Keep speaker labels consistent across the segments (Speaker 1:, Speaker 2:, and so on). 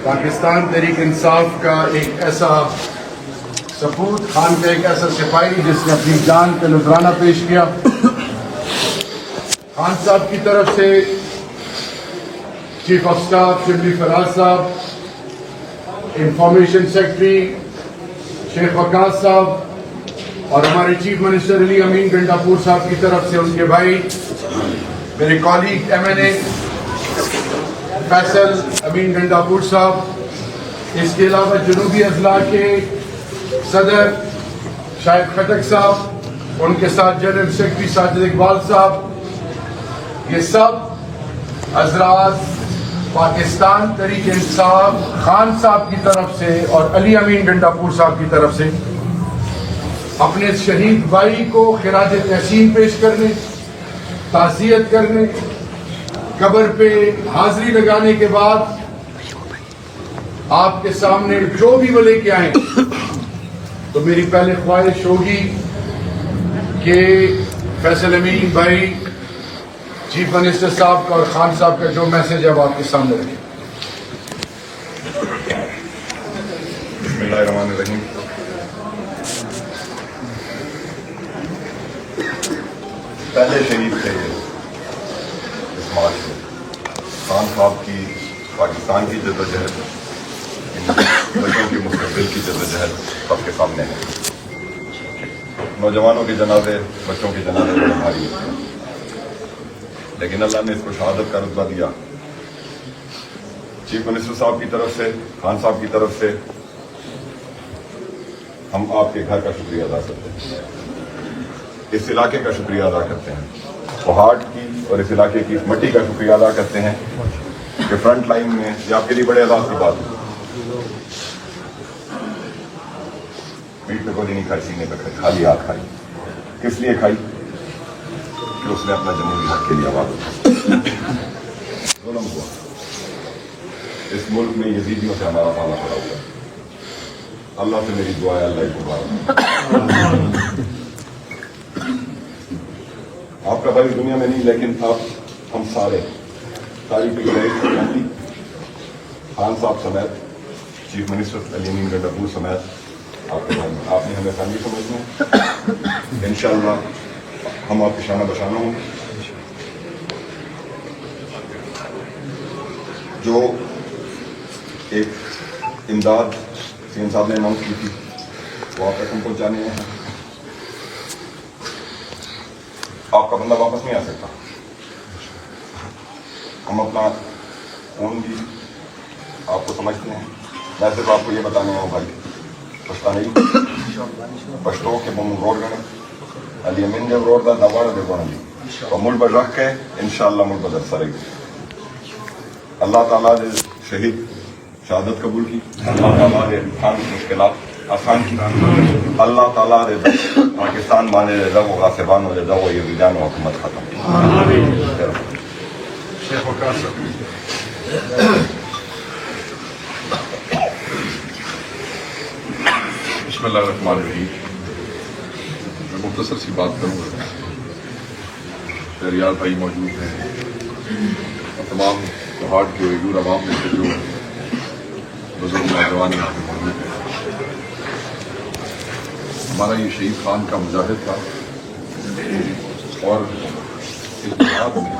Speaker 1: پاکستان تحریک انصاف کا ایک ایسا سپوت، خان کا ایک ایسا سپاہی جس نے اپنی جان کا نذرانہ پیش کیا. خان صاحب کی طرف سے chief of staff Shibli Faraz صاحب، انفارمیشن سیکرٹری شیخ وقاص صاحب اور ہمارے چیف منسٹر علی امین گنڈاپور صاحب کی طرف سے ان کے بھائی میرے کالیگ MNA فیصل امین گنڈاپور صاحب، اس کے علاوہ جنوبی اضلاع کے صدر شاہد خٹک صاحب، ان کے ساتھ جنرل سیکرٹری ساجد اقبال صاحب، یہ سب حضرات پاکستان تحریک انصاف خان صاحب کی طرف سے اور علی امین گنڈاپور صاحب کی طرف سے اپنے شہید بھائی کو خراج تحسین پیش کرنے، تعزیت کرنے، قبر پہ حاضری لگانے کے بعد آپ کے سامنے جو بھی وہ لے کے آئیں تو میری پہلے خواہش ہوگی کہ فیصل امین بھائی، چیف منسٹر صاحب کا اور خان صاحب کا جو میسج ہے وہ آپ کے سامنے رکھیں.
Speaker 2: بسم اللہ الرحمن الرحیم. پہلے شہید تھے اس مارچ میں خان صاحب کی پاکستان کی جدوجہد، بچوں کی مستقبل کی جدوجہد سب کے سامنے ہے. نوجوانوں کے جنازے، بچوں کے جنازے بڑے بھاری ہوتے ہیں، لیکن اللہ نے اس کو شہادت کا رتبہ دیا. چیف منسٹر صاحب کی طرف سے، خان صاحب کی طرف سے ہم آپ کے گھر کا شکریہ ادا کرتے ہیں، اس علاقے کا شکریہ ادا کرتے ہیں، پہاڑ کی اور اس علاقے کی مٹی کا شکریہ ادا کرتے ہیں کہ فرنٹ لائن میں یہ آپ کے لیے بڑے اعزاز کی بات ہے. پیٹ پہ گولی نہیں کھائی، سینے پہ کھائی، خالی ہاتھ کھائی. کس لیے کھائی؟ کہ اس نے اپنا جمہوری حق کے لیے آواز اٹھائی. ظلم ہوا اس ملک میں، یزیدیوں سے ہمارا پالا پڑا ہوا ہے. اللہ سے میری دعا ہے اللہ اس کو بارک. آپ کا بھائی دنیا میں نہیں، لیکن آپ ہم سارے ساری فیملی، خان صاحب سمیت، چیف منسٹر علی امین گنڈاپور سمیت آپ کے بھائی، آپ نے ہمیں فیملی سمجھنا ہے. انشاءاللہ ہم آپ کے شانہ بشانہ ہوں. جو ایک امداد CM صاحب نے اناؤنس کی تھی وہ آپ تک ہم پہنچانے ہیں. آپ کا بندہ واپس نہیں آ سکتا. ہم اپنا خون بھی آپ کو سمجھتے ہیں. میں صرف آپ کو یہ بتانے ہوں بھائی، پچھتا نہیں پشتو کے بم روڈ گنے علی امین جب روڈ دا دوبارہ دے گونا دی اور ملک پر رکھ کے انشاءاللہ ملک پر در سرے گی. اللہ تعالیٰ نے شہید شہادت قبول کی. اللہ تعالیٰ نے خان مشکلات آسان کی. اللہ تعالیٰ نے پاکستان بانے رضا و غاصبان و رضا و یزیدان و حکومت ختم کی.
Speaker 1: شیخ وقاص صاحب.
Speaker 3: بسم اللہ الرحمن الرحیم. میں مختصر سی بات کروں گا. شہریار بھائی موجود ہیں اور تمام پہاڑ کے ویور عوام میں سے جو بزرگ نوجوان یہاں پہ موجود ہیں. ہمارا یہ شہید خان کا مجاہد تھا اور اس جہاد میں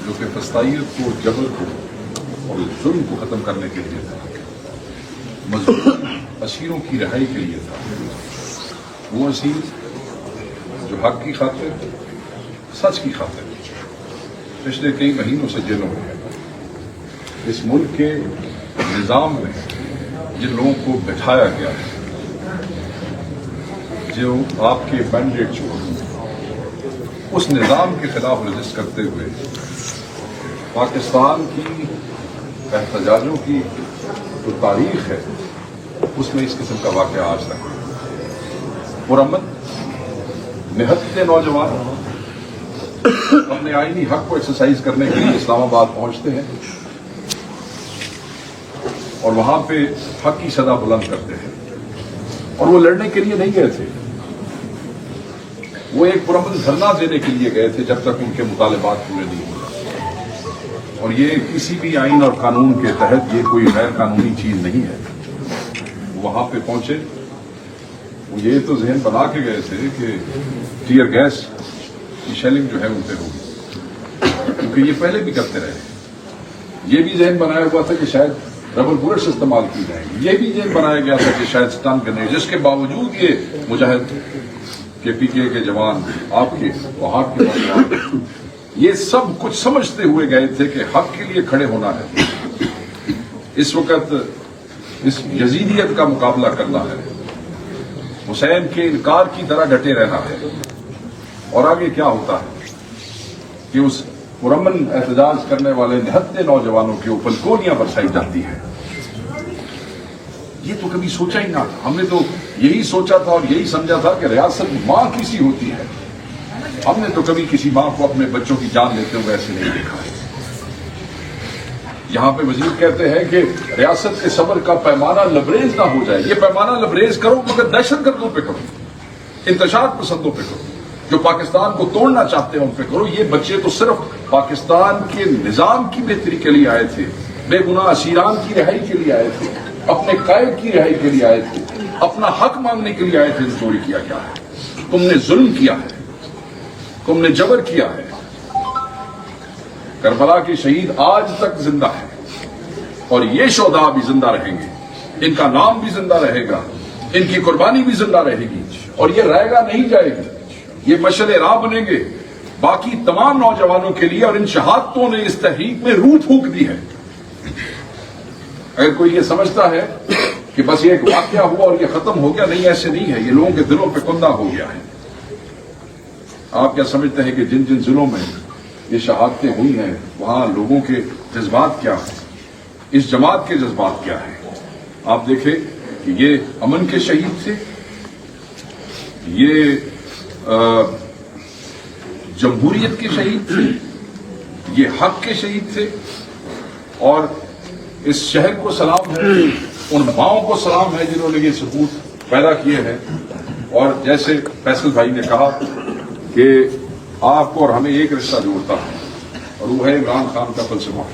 Speaker 3: جو کہ فسطائیت کو، جبر کو اور ظلم کو ختم کرنے کے لیے تھا، مظلوم اسیروں کی رہائی کے لیے تھا. وہ اسیر جو حق کی خاطر، سچ کی خاطر پچھلے کئی مہینوں سے جیلوں میں ہے. اس ملک کے نظام میں جن لوگوں کو بٹھایا گیا ہے، جو آپ کے مینڈیٹ چھوڑ اس نظام کے خلاف رجسٹ کرتے ہوئے پاکستان کی احتجاجوں کی جو تاریخ ہے اس میں اس قسم کا واقعہ آج تک مرمت نہتے نوجوان اپنے آئینی حق کو ایکسرسائز کرنے کے لیے اسلام آباد پہنچتے ہیں اور وہاں پہ حق کی صدا بلند کرتے ہیں. اور وہ لڑنے کے لیے نہیں گئے تھے، وہ ایک پرامن دھرنا دینے کے لیے گئے تھے جب تک ان کے مطالبات پورے نہیں ہوئے. اور یہ کسی بھی آئین اور قانون کے تحت یہ کوئی غیر قانونی چیز نہیں ہے. وہاں پہ پہنچے وہ یہ تو ذہن بنا کے گئے تھے کہ ٹیئر گیس کی شیلنگ جو ہے ان پہ ہوگی، کیونکہ یہ پہلے بھی کرتے رہے. یہ بھی ذہن بنایا ہوا تھا کہ شاید ربر بلٹس استعمال کی جائیں گی، یہ بھی ذہن بنایا گیا تھا کہ شاید سٹن کرنے، جس کے باوجود یہ مجاہد کے پی کے جوان، آپ کے وہاں کے نوجوان، یہ سب کچھ سمجھتے ہوئے گئے تھے کہ حق کے لیے کھڑے ہونا ہے. اس وقت اس یزیدیت کا مقابلہ کرنا ہے، حسین کے انکار کی طرح ڈٹے رہنا ہے. اور آگے کیا ہوتا ہے کہ اس پرامن احتجاج کرنے والے نہتے نوجوانوں کے اوپر گولیاں برسائی جاتی ہیں. یہ تو کبھی سوچا ہی نہ تھا. ہم نے تو یہی سوچا تھا اور یہی سمجھا تھا کہ ریاست ماں کسی ہوتی ہے. ہم نے تو کبھی کسی ماں کو اپنے بچوں کی جان لیتے ہوئے ایسے نہیں دیکھا ہے. یہاں پہ مزید کہتے ہیں کہ ریاست کے صبر کا پیمانہ لبریز نہ ہو جائے. یہ پیمانہ لبریز کرو مگر دہشت گردوں پہ کرو، انتشار پسندوں پہ کرو، جو پاکستان کو توڑنا چاہتے ہیں ان پہ کرو. یہ بچے تو صرف پاکستان کے نظام کی بہتری کے لیے آئے تھے، بے گناہ اسیران کی رہائی کے لیے آئے تھے، اپنے قائد کی رہائی کے لیے آئے تھے، اپنا حق مانگنے کے لیے آئے تھے. چوری کیا گیا ہے، تم نے ظلم کیا ہے، تم نے جبر کیا ہے. کربلا کے شہید آج تک زندہ ہیں اور یہ شہداء بھی زندہ رہیں گے. ان کا نام بھی زندہ رہے گا، ان کی قربانی بھی زندہ رہے گی اور یہ رہے گا نہیں جائے گی. یہ مشعل راہ بنیں گے باقی تمام نوجوانوں کے لیے. اور ان شہادتوں نے اس تحریک میں روح پھونک دی ہے. اگر کوئی یہ سمجھتا ہے کہ بس یہ ایک واقعہ ہوا اور یہ ختم ہو گیا، نہیں، ایسے نہیں ہے. یہ لوگوں کے دلوں پہ کندہ ہو گیا ہے. آپ کیا سمجھتے ہیں کہ جن جن ضلعوں میں یہ شہادتیں ہوئی ہیں وہاں لوگوں کے جذبات کیا ہیں، اس جماعت کے جذبات کیا ہیں؟ آپ دیکھیں کہ یہ امن کے شہید تھے، یہ جمہوریت کے شہید تھے، یہ حق کے شہید تھے. اور اس شہر کو سلام ہے، ان ماؤں کو سلام ہے جنہوں نے یہ ثبوت پیدا کیے ہیں. اور جیسے فیصل بھائی نے کہا کہ آپ کو اور ہمیں ایک رشتہ جوڑتا ہے اور وہ ہے عمران خان کا فلسفہ،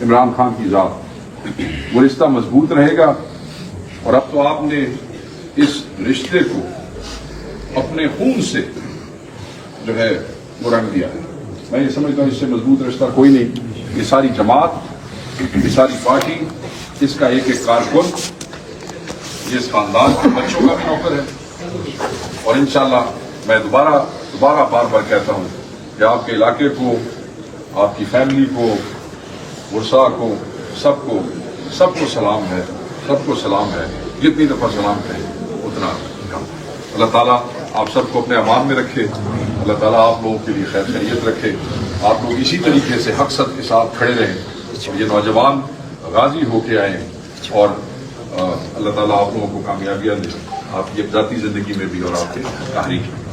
Speaker 3: عمران خان کی ذات. وہ رشتہ مضبوط رہے گا. اور اب تو آپ نے اس رشتے کو اپنے خون سے جو ہے وہ رنگ دیا ہے. میں یہ سمجھتا ہوں اس سے مضبوط رشتہ کوئی نہیں. یہ ساری جماعت، یہ ساری پارٹی، اس کا ایک ایک کارکن یہ اس خاندان کے بچوں کا بھی نوکر ہے. اور انشاءاللہ میں دوبارہ بار بار کہتا ہوں کہ آپ کے علاقے کو، آپ کی فیملی کو، ورثاء کو، سب کو سلام ہے، سب کو سلام ہے. جتنی دفعہ سلام کہیں اتنا کم. اللہ تعالیٰ آپ سب کو اپنے امان میں رکھے. اللہ تعالیٰ آپ لوگوں کے لیے خیر خیریت رکھے. آپ لوگ اسی طریقے سے حق سچ کے ساتھ کھڑے رہیں. یہ نوجوان غازی ہو کے آئے اور اللہ تعالیٰ آپ لوگوں کو کامیابیاں دے، آپ کی ذاتی زندگی میں بھی اور آپ کے تحریک میں.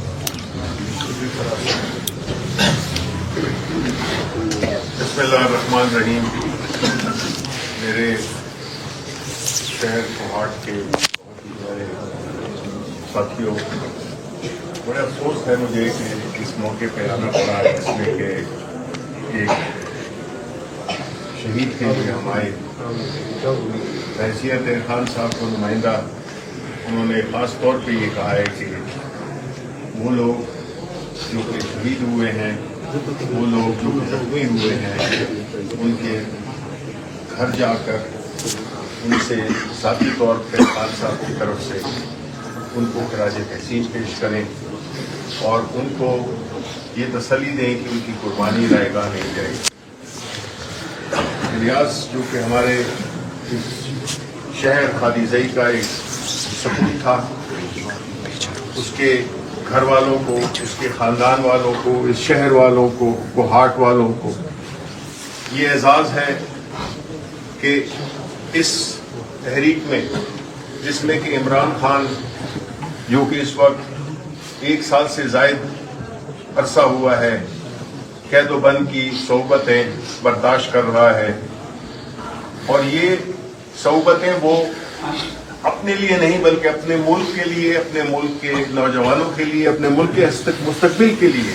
Speaker 4: بسم اللہ الرحمن الرحیم. میرے شہر کوہاٹ کے بہت ہی پیارے ساتھیوں، بڑے افسوس ہے مجھے کہ اس موقع پہ آنا پڑا ہے، اس میں کہ ایک شہید کے لیے ہم آئے. حیثیت خان صاحب کو نمائندہ انہوں نے خاص طور پہ یہ کہا ہے کہ وہ لوگ جو کہ شہید ہوئے ہیں، وہ لوگ جو کہ زخمی ہوئے ہیں، ان کے گھر جا کر ان سے ذاتی طور پہ خان صاحب کی طرف سے ان کو خراج تحسین پیش کریں اور ان کو یہ تسلی دیں کہ ان کی قربانی رائے گاہ نہیں جائے گی. ریاض جو کہ ہمارے شہر خادیزئی کا ایک سپوت تھا، اس کے گھر والوں کو، اس کے خاندان والوں کو، اس شہر والوں کو، کوہاٹ والوں کو یہ اعزاز ہے کہ اس تحریک میں، جس میں کہ عمران خان جو کہ اس وقت 1 سال سے زائد عرصہ ہوا ہے قید و بند کی صعوبتیں برداشت کر رہا ہے، اور یہ صعوبتیں وہ اپنے لیے نہیں بلکہ اپنے ملک کے لیے، اپنے ملک کے نوجوانوں کے لیے، اپنے ملک کے مستقبل کے لیے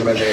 Speaker 1: MLA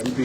Speaker 1: MP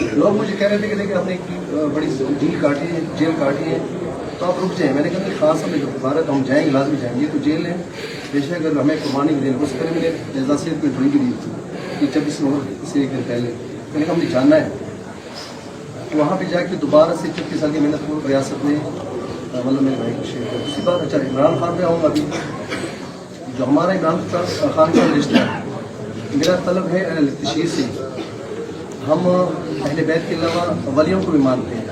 Speaker 5: لوگ مجھے کہہ رہے تھے کہ دیکھیں آپ نے ایک بڑی ڈیل کاٹی ہے، جیل کاٹی ہے، تو آپ رک جائیں. میں نے کہا نہیں، خان صاحب نے جو پکارا تو ہم جائیں گے، لازمی جائیں گے. تو جیل ہے بے شک، اگر ہمیں قربانی بھی دینی. اس سے پہلے میں نے اعزاز سید کو ڈرنگ بھی دی تھی کہ 26 نومبر سے ایک دن پہلے. میں نے کہا ہمیں جاننا ہے. وہاں پہ جا کے دوبارہ سے 36 سال کی محنت کو ریاست میں مطلب میرے بھائی کو شیئر کیا. دوسری بات، اچھا عمران خان پہ آؤں گا. ابھی جو ہمارا عمران خان کا رشتہ ہے، میرا طلب ہے اہل تشہیر سے. ہم اہل بیت کے علاوہ ولیوں کو بھی مانتے ہیں.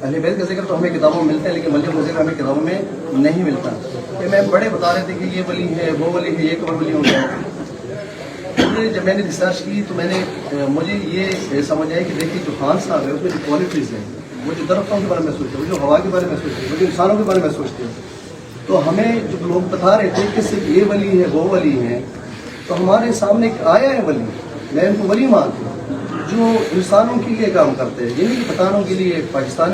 Speaker 5: اہل بیت کا ذکر تو ہمیں کتابوں میں ملتا ہے، لیکن ولیوں کا ذکر ہمیں کتابوں میں نہیں ملتا. کہ میں بڑے بتا رہے تھے کہ یہ ولی ہے، وہ ولی ہے، یہ قبر ولی ہوتا ہے. جب میں نے ریسرچ کی تو میں نے مجھے یہ سمجھ آئی کہ دیکھیے جو خان صاحب ہے اس میں جو کوالٹیز ہیں، وہ جو درختوں کے بارے میں سوچتے ہیں، وہ جو ہوا کے بارے میں سوچتے ہیں، وہ جو انسانوں کے بارے میں سوچتے ہیں. تو ہمیں جو لوگ بتا رہے تھے کہ صرف یہ ولی ہے، وہ ولی ہیں، تو ہمارے سامنے ایک آیا ہے ولی، میں ان کو ولی مانتا ہوں، جو انسانوں کے لیے کام کرتے ہیں. یہ نہیں کہ پٹھانوں کے لیے، پاکستانی